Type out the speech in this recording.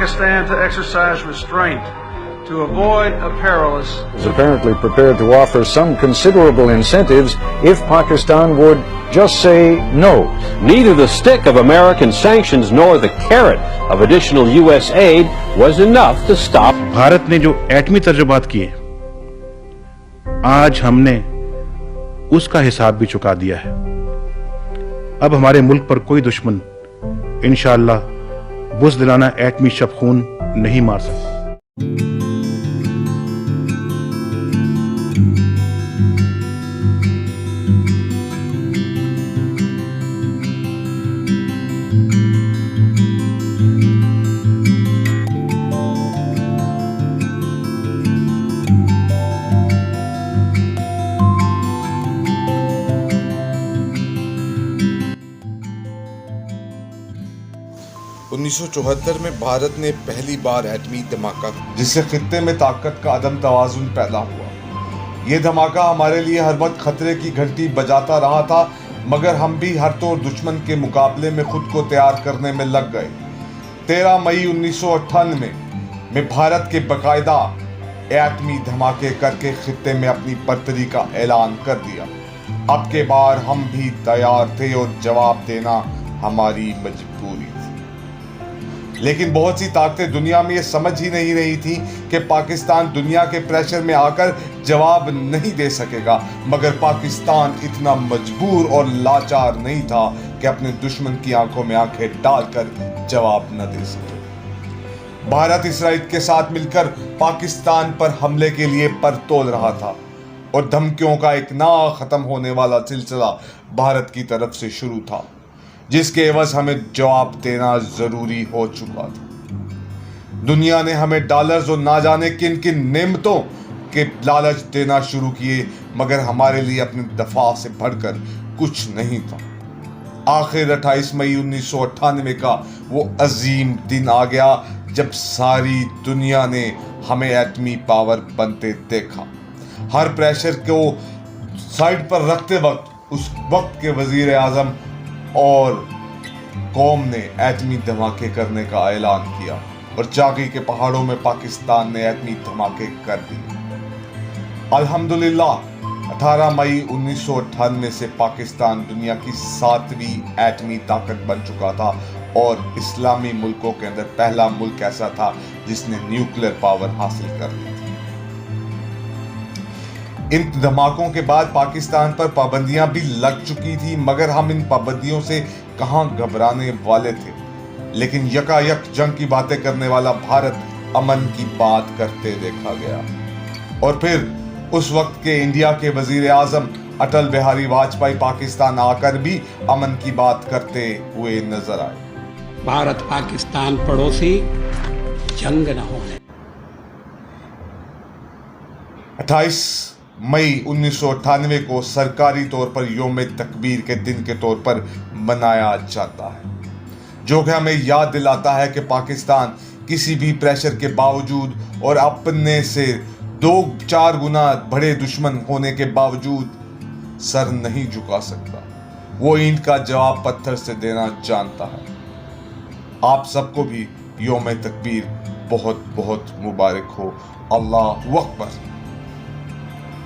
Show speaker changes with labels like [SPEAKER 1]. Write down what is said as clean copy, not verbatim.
[SPEAKER 1] Pakistan to exercise restraint to avoid a perilous.
[SPEAKER 2] Is apparently prepared to offer some considerable incentives if Pakistan would just say no.
[SPEAKER 3] Neither the stick of American sanctions nor the carrot of additional U.S. aid was enough to stop.
[SPEAKER 4] Bharat ने जो एटमी तर्जुबात किए, आज हमने उसका हिसाब भी चुका दिया है। अब हमारे मुल्क पर कोई दुश्मन इंशाअल्लाह बुज़दिलाना एटमी शबखून नहीं मार सकता।
[SPEAKER 5] उन्नीस सौ चौहत्तर में भारत ने पहली बार एटमी धमाका, जिससे खित्ते में ताकत का अदम तवाज़ुन पैदा हुआ। ये धमाका हमारे लिए हर वक्त खतरे की घंटी बजाता रहा था, मगर हम भी हर तौर दुश्मन के मुकाबले में खुद को तैयार करने में लग गए। 13 मई 1998 में भारत के बाकायदा एटमी धमाके करके खित्ते में अपनी बर्तरी का ऐलान कर दिया। अब के बार हम भी तैयार थे और जवाब देना हमारी मजबूरी थी। लेकिन बहुत सी ताकतें दुनिया में ये समझ ही नहीं रही थी कि पाकिस्तान दुनिया के प्रेशर में आकर जवाब नहीं दे सकेगा, मगर पाकिस्तान इतना मजबूर और लाचार नहीं था कि अपने दुश्मन की आंखों में आंखें डालकर जवाब न दे सके। भारत इसराइल के साथ मिलकर पाकिस्तान पर हमले के लिए पर तोल रहा था और धमकियों का एक ना खत्म होने वाला सिलसिला भारत की तरफ से शुरू था, जिसके एवज हमें जवाब देना जरूरी हो चुका था। दुनिया ने हमें डॉलर्स और ना जाने किन किन नेमतों के लालच देना शुरू किए, मगर हमारे लिए अपनी दफा से बढ़कर कुछ नहीं था। आखिर 28 मई 1998 का वो अजीम दिन आ गया जब सारी दुनिया ने हमें एटमी पावर बनते देखा। हर प्रेशर को साइड पर रखते वक्त उस वक्त के वजीर आजम और कौम ने एटमी धमाके करने का ऐलान किया और चाकी के पहाड़ों में पाकिस्तान ने एटमी धमाके कर दिए। अल्हम्दुलिल्लाह 18 मई 1998 से पाकिस्तान दुनिया की 7वीं एटमी ताकत बन चुका था और इस्लामी मुल्कों के अंदर पहला मुल्क ऐसा था जिसने न्यूक्लियर पावर हासिल कर ली थी। इन धमाकों के बाद पाकिस्तान पर पाबंदियां भी लग चुकी थी, मगर हम इन पाबंदियों से कहां घबराने वाले थे। लेकिन यकायक जंग की बातें करने वाला भारत अमन की बात करते देखा गया और फिर उस वक्त के इंडिया के वजीर आजम अटल बिहारी वाजपेयी पाकिस्तान आकर भी अमन की बात करते हुए नजर आए।
[SPEAKER 6] भारत पाकिस्तान पड़ोसी, जंग न होने।
[SPEAKER 5] 28 मई 1998 को सरकारी तौर पर यौम तकबीर के दिन के तौर पर मनाया जाता है, जो कि हमें याद दिलाता है कि पाकिस्तान किसी भी प्रेशर के बावजूद और अपने से 2-4 गुना बड़े दुश्मन होने के बावजूद सर नहीं झुका सकता। वो ईंट का जवाब पत्थर से देना जानता है। आप सबको भी यौम तकबीर बहुत बहुत मुबारक हो। अल्लाहु अकबर।